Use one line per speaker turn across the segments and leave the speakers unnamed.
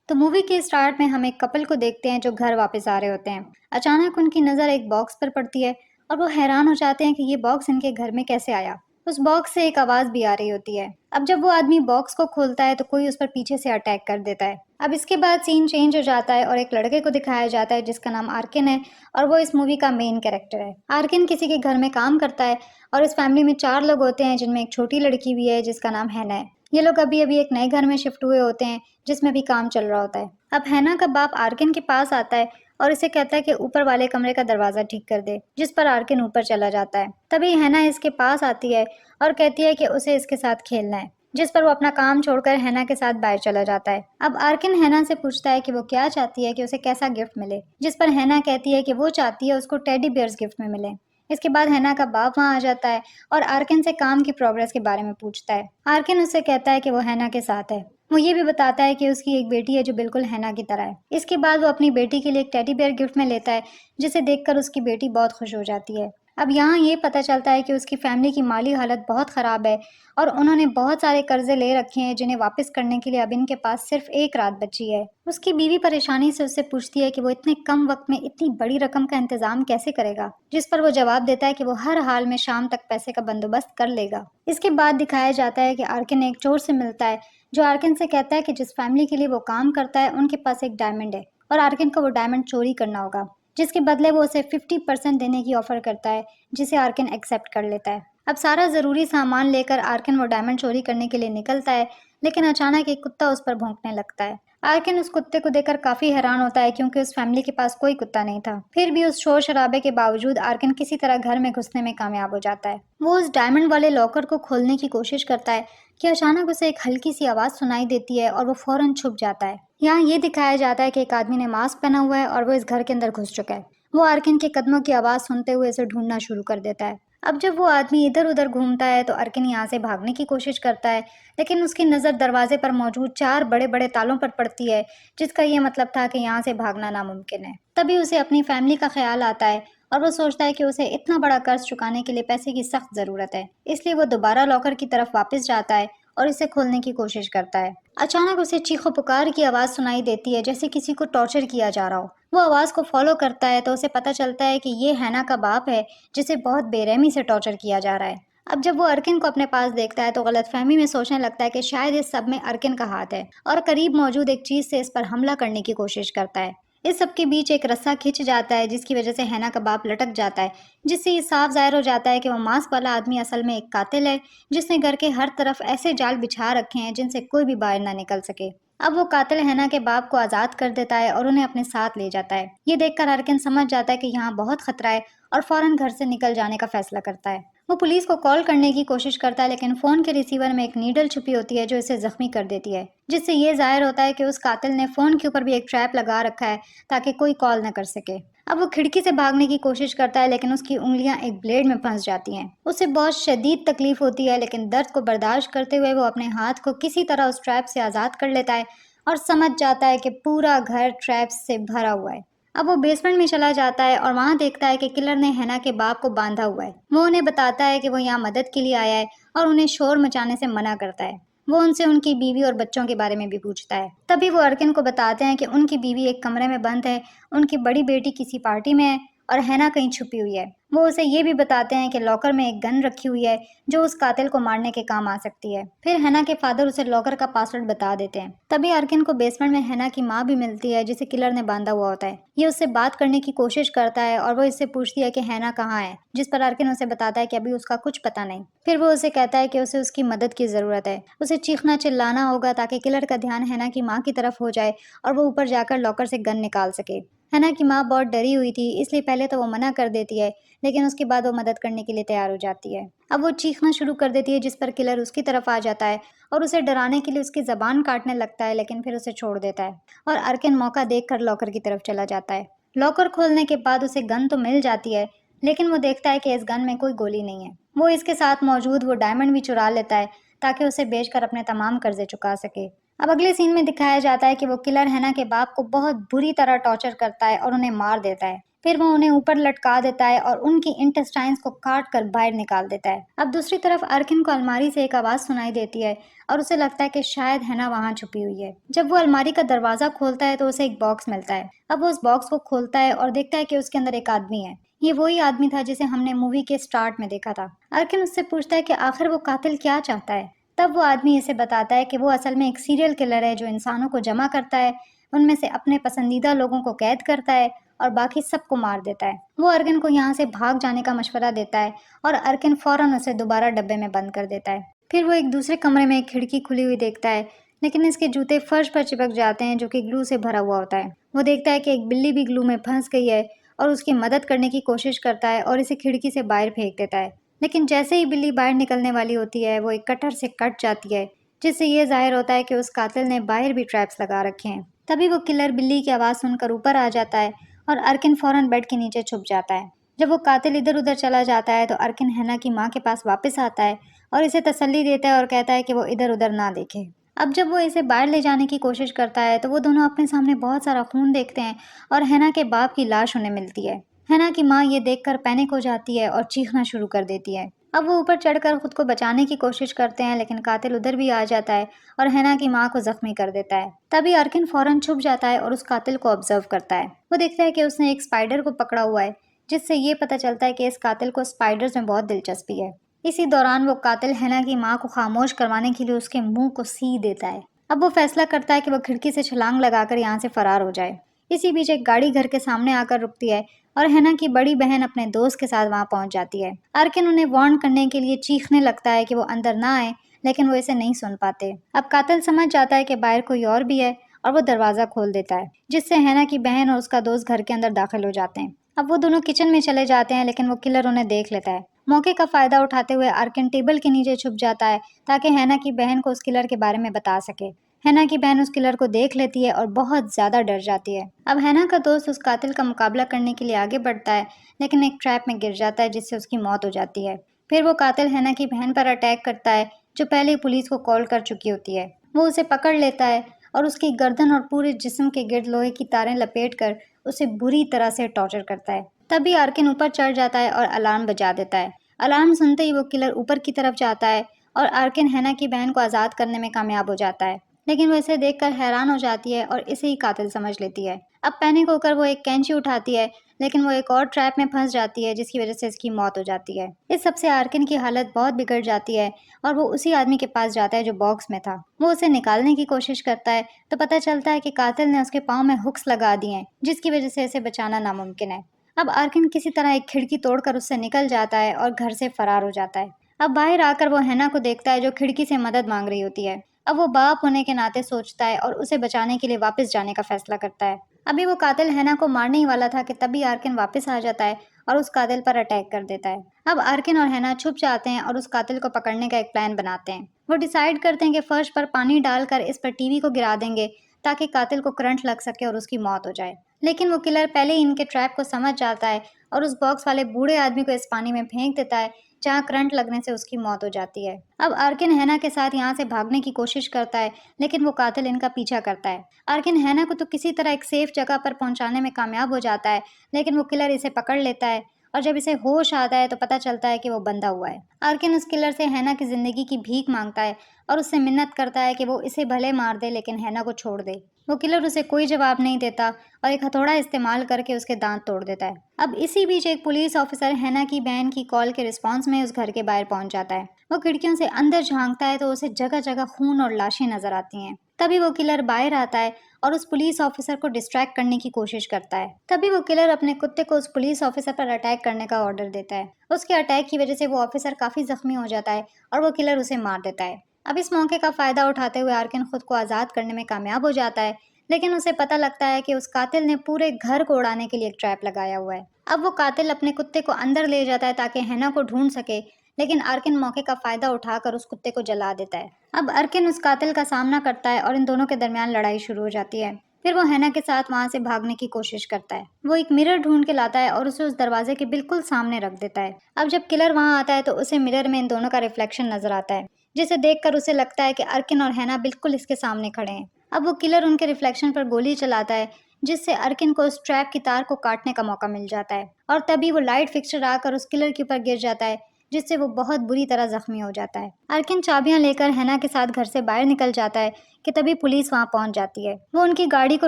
तो मूवी के स्टार्ट में हम एक कपल को देखते हैं जो घर वापस आ रहे होते हैं। अचानक उनकी नज़र एक बॉक्स पर पड़ती है और वो हैरान हो जाते हैं कि ये बॉक्स इनके घर में कैसे आया। उस बॉक्स से एक आवाज़ भी आ रही होती है। अब जब वो आदमी बॉक्स को खोलता है तो कोई उस पर पीछे से अटैक कर देता है। अब इसके बाद सीन चेंज हो जाता है और एक लड़के को दिखाया जाता है जिसका नाम आर्किन है और वो इस मूवी का मेन कैरेक्टर है। आर्किन किसी के घर में काम करता है और इस फैमिली में 4 लोग होते हैं जिनमें एक छोटी लड़की भी है जिसका नाम हैना है। ये लोग अभी अभी एक नए घर में शिफ्ट हुए होते हैं जिसमें भी काम चल रहा होता है। अब हैना का बाप आर्किन के पास आता है और इसे कहता है कि ऊपर वाले कमरे का दरवाजा ठीक कर दे, जिस पर आर्किन ऊपर चला जाता है। तभी हैना इसके पास आती है और कहती है कि उसे इसके साथ खेलना है, जिस पर वो अपना काम छोड़कर हैना के साथ बाहर चला जाता है। अब आर्किन हैना से पूछता है कि वो क्या चाहती है कि उसे कैसा गिफ्ट मिले, जिस पर हैना कहती है कि वो चाहती है उसको टेडी बियर्स गिफ्ट में मिले। इसके बाद हैना का बाप वहां आ जाता है और आर्किन से काम की प्रोग्रेस के बारे में पूछता है। आर्किन उससे कहता है कि वो हैना के साथ है। वो ये भी बताता है कि उसकी एक बेटी है जो बिल्कुल हैना की तरह है। इसके बाद वो अपनी बेटी के लिए एक टेडी बेयर गिफ्ट में लेता है, जिसे देखकर उसकी बेटी बहुत खुश हो जाती है। अब यहाँ ये पता चलता है कि उसकी फैमिली की माली हालत बहुत ख़राब है और उन्होंने बहुत सारे कर्जे ले रखे हैं जिन्हें वापस करने के लिए अब इनके पास सिर्फ एक रात बची है। उसकी बीवी परेशानी से उससे पूछती है कि वो इतने कम वक्त में इतनी बड़ी रकम का इंतजाम कैसे करेगा, जिस पर वो जवाब देता है कि वो हर हाल में शाम तक पैसे का बंदोबस्त कर लेगा। इसके बाद दिखाया जाता है कि आर्किन एक चोर से मिलता है जो आर्किन से कहता है कि जिस फैमिली के लिए वो काम करता है उनके पास एक डायमंड है और आर्किन को वो डायमंड चोरी करना होगा, जिसके बदले वो उसे 50% देने की ऑफर करता है, जिसे आर्किन एक्सेप्ट कर लेता है। अब सारा ज़रूरी सामान लेकर आर्किन वो डायमंड चोरी करने के लिए निकलता है, लेकिन अचानक एक कुत्ता उस पर भौंकने लगता है। आर्किन उस कुत्ते को देखकर काफ़ी हैरान होता है क्योंकि उस फैमिली के पास कोई कुत्ता नहीं था। फिर भी उस शोर शराबे के बावजूद आर्किन किसी तरह घर में घुसने में कामयाब हो जाता है। वो उस डायमंड वाले लॉकर को खोलने की कोशिश करता है कि अचानक उसे एक हल्की सी आवाज़ सुनाई देती है और वो फौरन छुप जाता है। यहाँ ये दिखाया जाता है कि एक आदमी ने मास्क पहना हुआ है और वो इस घर के अंदर घुस चुका है। वो आर्किन के कदमों की आवाज़ सुनते हुए इसे ढूंढना शुरू कर देता है। अब जब वो आदमी इधर उधर घूमता है तो अर्किन यहाँ से भागने की कोशिश करता है, लेकिन उसकी नज़र दरवाजे पर मौजूद 4 बड़े बड़े तालों पर पड़ती है, जिसका ये मतलब था कि यहाँ से भागना नामुमकिन है। तभी उसे अपनी फैमिली का ख्याल आता है और वो सोचता है कि उसे इतना बड़ा कर्ज चुकाने के लिए पैसे की सख्त ज़रूरत है। इसलिए वो दोबारा लॉकर की तरफ वापस जाता है और इसे खोलने की कोशिश करता है। अचानक उसे चीखो पुकार की आवाज़ सुनाई देती है, जैसे किसी को टॉर्चर किया जा रहा हो। वो आवाज़ को फॉलो करता है तो उसे पता चलता है कि ये हैना का बाप है जिसे बहुत बेरहमी से टॉर्चर किया जा रहा है। अब जब वो अर्किन को अपने पास देखता है तो गलतफहमी में सोचने लगता है कि शायद इस सब में अर्किन का हाथ है और करीब मौजूद एक चीज़ से इस पर हमला करने की कोशिश करता है। इस सब के बीच एक रस्सा खिंच जाता है जिसकी वजह से हैना का बाप लटक जाता है, जिससे ये साफ जाहिर हो जाता है कि वो मास्क वाला आदमी असल में एक कातिल है जिसने घर के हर तरफ ऐसे जाल बिछा रखे हैं जिनसे कोई भी बाहर ना निकल सके। अब वो कातिल हैना के बाप को आज़ाद कर देता है और उन्हें अपने साथ ले जाता है। ये देखकर अर्किन समझ जाता है कि यहाँ बहुत खतरा है और फौरन घर से निकल जाने का फैसला करता है। वो पुलिस को कॉल करने की कोशिश करता है, लेकिन फ़ोन के रिसीवर में एक नीडल छुपी होती है जो इसे जख्मी कर देती है, जिससे ये जाहिर होता है कि उस कातिल ने फ़ोन के ऊपर भी एक ट्रैप लगा रखा है ताकि कोई कॉल न कर सके। अब वो खिड़की से भागने की कोशिश करता है, लेकिन उसकी उंगलियां एक ब्लेड में फंस जाती हैं। उसे बहुत शदीद तकलीफ होती है, लेकिन दर्द को बर्दाश्त करते हुए वो अपने हाथ को किसी तरह उस ट्रैप से आज़ाद कर लेता है और समझ जाता है कि पूरा घर ट्रैप्स से भरा हुआ है। अब वो बेसमेंट में चला जाता है और वहाँ देखता है कि किलर ने हैना के बाप को बांधा हुआ है। वो उन्हें बताता है कि वो यहाँ मदद के लिए आया है और उन्हें शोर मचाने से मना करता है। वो उनसे उनकी बीवी और बच्चों के बारे में भी पूछता है। तभी वो अर्किन को बताते हैं कि उनकी बीवी एक कमरे में बंद है, उनकी बड़ी बेटी किसी पार्टी में है और हैना कहीं छुपी हुई है। वो उसे ये भी बताते हैं कि लॉकर में एक गन रखी हुई है जो उस कातिल को मारने के काम आ सकती है। फिर हैना के फादर उसे लॉकर का पासवर्ड बता देते हैं। तभी अर्किन को बेसमेंट में हैना की माँ भी मिलती है जिसे किलर ने बांधा हुआ होता है। ये उससे बात करने की कोशिश करता है और वो इससे पूछती है कि हैना कहाँ है, जिस पर अर्किन उसे बताता है कि अभी उसका कुछ पता नहीं। फिर वो उसे कहता है कि उसे उसकी मदद की ज़रूरत है, उसे चीखना चिल्लाना होगा ताकि किलर का ध्यान हैना की माँ की तरफ हो जाए और वो ऊपर जाकर लॉकर से गन निकाल सके। हैना की माँ बहुत डरी हुई थी, इसलिए पहले तो वो मना कर देती है, लेकिन उसके बाद वो मदद करने के लिए तैयार हो जाती है। अब वो चीखना शुरू कर देती है, जिस पर किलर उसकी तरफ आ जाता है और उसे डराने के लिए उसकी ज़बान काटने लगता है, लेकिन फिर उसे छोड़ देता है और अर्किन मौका देखकर लॉकर की तरफ चला जाता है। लॉकर खोलने के बाद उसे गन तो मिल जाती है, लेकिन वो देखता है कि इस गन में कोई गोली नहीं है। वो इसके साथ मौजूद वो डायमंड भी चुरा लेता है ताकि उसे बेचकर अपने तमाम कर्जे चुका सके। अब अगले सीन में दिखाया जाता है कि वो किलर हैना के बाप को बहुत बुरी तरह टॉर्चर करता है और उन्हें मार देता है। फिर वो उन्हें ऊपर लटका देता है और उनकी इंटेस्टाइन्स को काट कर बाहर निकाल देता है। अब दूसरी तरफ अर्किन को अलमारी से एक आवाज़ सुनाई देती है और उसे लगता है कि शायद हैना वहाँ छुपी हुई है। जब वो अलमारी का दरवाज़ा खोलता है तो उसे एक बॉक्स मिलता है। अब वो उस बॉक्स को खोलता है और देखता है कि उसके अंदर एक आदमी है। ये वही आदमी था जिसे हमने मूवी के स्टार्ट में देखा था। अर्किन उससे पूछता है कि आखिर वो कातिल क्या चाहता है। तब वो आदमी इसे बताता है कि वो असल में एक सीरियल किलर है जो इंसानों को जमा करता है, उनमें से अपने पसंदीदा लोगों को कैद करता है और बाकी सबको मार देता है। वो अर्किन को यहाँ से भाग जाने का मशवरा देता है और अर्किन फौरन उसे दोबारा डब्बे में बंद कर देता है। फिर वो एक दूसरे कमरे में एक खिड़की खुली हुई देखता है, लेकिन इसके जूते फर्श पर चिपक जाते हैं जो कि ग्लू से भरा हुआ होता है। वो देखता है कि एक बिल्ली भी ग्लू में फंस गई है और उसकी मदद करने की कोशिश करता है और इसे खिड़की से बाहर फेंक देता है। लेकिन जैसे ही बिल्ली बाहर निकलने वाली होती है वो एक कटर से कट जाती है, जिससे ये जाहिर होता है कि उस कातिल ने बाहर भी ट्रैप्स लगा रखे हैं। तभी वो किलर बिल्ली की आवाज़ सुनकर ऊपर आ जाता है और अर्किन फौरन बेड के नीचे छुप जाता है। जब वो कातिल इधर उधर चला जाता है तो अर्किन हैना की माँ के पास वापस आता है और इसे तसल्ली देता है और कहता है कि वो इधर उधर ना देखे। अब जब वो इसे बाहर ले जाने की कोशिश करता है तो वो दोनों अपने सामने बहुत सारा खून देखते हैं और हैना के बाप की लाश उन्हें मिलती है। हैना की माँ ये देखकर पैनिक हो जाती है और चीखना शुरू कर देती है। अब वो ऊपर चढ़कर खुद को बचाने की कोशिश करते हैं, लेकिन कातिल उधर भी आ जाता है और हैना की माँ को जख्मी कर देता है। तभी अर्किन फौरन छुप जाता है और उस कातिल को ऑब्जर्व करता है। वो देखता है कि उसने एक स्पाइडर को पकड़ा हुआ है, जिससे ये पता चलता है कि इस कातिल को स्पाइडर्स में बहुत दिलचस्पी है। इसी दौरान वो कातिल हैना की माँ को खामोश करवाने के लिए उसके मुंह को सी देता है। अब वो फैसला करता है कि वो खिड़की से छलांग लगाकर यहाँ से फरार हो जाए। इसी बीच एक गाड़ी घर के सामने आकर रुकती है और हैना की बड़ी बहन अपने दोस्त के साथ वहां पहुंच जाती है। अर्किन उन्हें वार्न करने के लिए चीखने लगता है कि वो अंदर ना आए, लेकिन वो इसे नहीं सुन पाते। अब कातिल समझ जाता है कि बाहर कोई और भी है और वो दरवाज़ा खोल देता है, जिससे हैना की बहन और उसका दोस्त घर के अंदर दाखिल हो जाते हैं। अब वो दोनों किचन में चले जाते हैं, लेकिन वो किलर उन्हें देख लेता है। मौके का फ़ायदा उठाते हुए अर्किन टेबल के नीचे छुप जाता है ताकि हैना की बहन को उस किलर के बारे में बता सके। हैना की बहन उस किलर को देख लेती है और बहुत ज़्यादा डर जाती है। अब हैना का दोस्त उस कातिल का मुकाबला करने के लिए आगे बढ़ता है, लेकिन एक ट्रैप में गिर जाता है जिससे उसकी मौत हो जाती है। फिर वो कातिल हैना की बहन पर अटैक करता है, जो पहले ही पुलिस को कॉल कर चुकी होती है। वो उसे पकड़ लेता है और उसकी गर्दन और पूरे जिस्म के गिर्द लोहे की तारें लपेटकर उसे बुरी तरह से टॉर्चर करता है। तभी अर्किन ऊपर चढ़ जाता है और अलार्म बजा देता है। अलार्म सुनते ही वो किलर ऊपर की तरफ जाता है और अर्किन हैना की बहन को आज़ाद करने में कामयाब हो जाता है, लेकिन वो इसे देखकर हैरान हो जाती है और इसे ही कातिल समझ लेती है। अब पैनिक होकर वो एक कैंची उठाती है, लेकिन वो एक और ट्रैप में फंस जाती है जिसकी वजह से इसकी मौत हो जाती है। इस सबसे आर्किन की हालत बहुत बिगड़ जाती है और वो उसी आदमी के पास जाता है जो बॉक्स में था। वो उसे निकालने की कोशिश करता है तो पता चलता है कि कातिल ने उसके पाँव में हुक्स लगा दिए हैं, जिसकी वजह से इसे बचाना नामुमकिन है। अब आर्किन किसी तरह एक खिड़की तोड़कर उससे निकल जाता है और घर से फरार हो जाता है। अब बाहर आकर वो हैना को देखता है जो खिड़की से मदद मांग रही होती है। अब वो बाप होने के नाते सोचता है और उसे बचाने के लिए वापस जाने का फैसला करता है। अभी वो कातिल हैना को मारने ही वाला था कि तभी आर्किन वापस आ जाता है और उस कातिल पर अटैक कर देता है। अब आर्किन और हैना छुप जाते हैं और उस कातिल को पकड़ने का एक प्लान बनाते हैं। वो डिसाइड करते हैं कि फर्श पर पानी डालकर इस पर टीवी को गिरा देंगे ताकि कातिल को करंट लग सके और उसकी मौत हो जाए। लेकिन वो किलर पहले ही इनके ट्रैप को समझ जाता है और उस बॉक्स वाले बूढ़े आदमी को इस पानी में फेंक देता है, जहाँ करंट लगने से उसकी मौत हो जाती है। अब आर्किन हैना के साथ यहाँ से भागने की कोशिश करता है, लेकिन वो कातिल इनका पीछा करता है। आर्किन हैना को तो किसी तरह एक सेफ जगह पर पहुंचाने में कामयाब हो जाता है, लेकिन वो किलर इसे पकड़ लेता है और जब इसे होश आता है तो पता चलता है कि वो बंधा हुआ है। आर्किन उस किलर से हैना की जिंदगी की भीख मांगता है और उससे मिन्नत करता है कि वो इसे भले मार दे लेकिन हैना को छोड़ दे। वो किलर उसे कोई जवाब नहीं देता और एक हथौड़ा इस्तेमाल करके उसके दांत तोड़ देता है। अब इसी बीच एक पुलिस ऑफिसर हैना की बहन की कॉल के रिस्पांस में उस घर के बाहर पहुंच जाता है। वो खिड़कियों से अंदर झांकता है तो उसे जगह जगह खून और लाशें नजर आती हैं। तभी वो किलर बाहर आता है और उस पुलिस ऑफिसर को डिस्ट्रैक्ट करने की कोशिश करता है। तभी वो किलर अपने कुत्ते को उस पुलिस ऑफिसर पर अटैक करने का ऑर्डर देता है। उसके अटैक की वजह से वो ऑफिसर काफी जख्मी हो जाता है और वो किलर उसे मार देता है। अब इस मौके का फायदा उठाते हुए आर्किन खुद को आज़ाद करने में कामयाब हो जाता है, लेकिन उसे पता लगता है कि उस कातिल ने पूरे घर को उड़ाने के लिए एक ट्रैप लगाया हुआ है। अब वो कातिल अपने कुत्ते को अंदर ले जाता है ताकि हैना को ढूंढ सके, लेकिन अर्किन मौके का फायदा उठाकर उस कुत्ते को जला देता है। अब अर्किन उस कातिल का सामना करता है और इन दोनों के दरमियान लड़ाई शुरू हो जाती है। फिर वो हैना के साथ वहां से भागने की कोशिश करता है। वो एक मिरर ढूंढ के लाता है और उसे उस दरवाजे के बिल्कुल सामने रख देता है। अब जब किलर वहां आता है तो उसे मिरर में इन दोनों का रिफ्लेक्शन नजर आता है, जिसे देखकर उसे लगता है कि अर्किन और हैना बिल्कुल इसके सामने खड़े हैं। अब वो किलर उनके रिफ्लेक्शन पर गोली चलाता है, जिससे अर्किन को उस ट्रैप की तार को काटने का मौका मिल जाता है और तभी वो लाइट फिक्सचर आकर उस किलर के ऊपर गिर जाता है, जिससे वो बहुत बुरी तरह जख्मी हो जाता है। अर्किन चाबियां लेकर हैना के साथ घर से बाहर निकल जाता है कि तभी पुलिस वहां पहुंच जाती है। वो उनकी गाड़ी को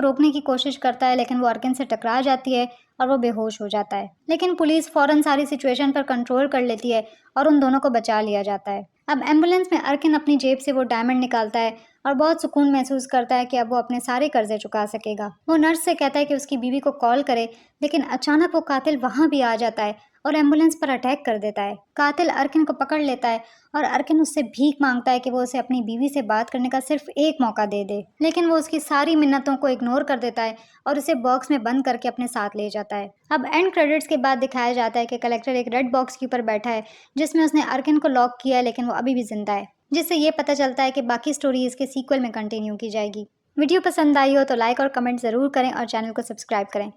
रोकने की कोशिश करता है, लेकिन वो अर्किन से टकरा जाती है और वो बेहोश हो जाता है। लेकिन पुलिस फौरन सारी सिचुएशन पर कंट्रोल कर लेती है और उन दोनों को बचा लिया जाता है। अब एम्बुलेंस में अर्किन अपनी जेब से वो डायमंड निकालता है और बहुत सुकून महसूस करता है कि अब वो अपने सारे कर्जे चुका सकेगा। वो नर्स से कहता है कि उसकी बीवी को कॉल करे, लेकिन अचानक वो कातिल वहां भी आ जाता है और एम्बुलेंस पर अटैक कर देता है। कातिल अर्किन को पकड़ लेता है और अर्किन उससे भीख मांगता है कि वो उसे अपनी बीवी से बात करने का सिर्फ एक मौका दे दे, लेकिन वो उसकी सारी मिन्नतों को इग्नोर कर देता है और उसे बॉक्स में बंद करके अपने साथ ले जाता है। अब एंड क्रेडिट्स के बाद दिखाया जाता है कि कलेक्टर एक रेड बॉक्स के ऊपर बैठा है जिसमें उसने अर्किन को लॉक किया है, लेकिन वो अभी भी जिंदा है, जिससे ये पता चलता है कि बाकी स्टोरी इसके सीक्वल में कंटिन्यू की जाएगी। वीडियो पसंद आई हो तो लाइक और कमेंट ज़रूर करें और चैनल को सब्सक्राइब करें।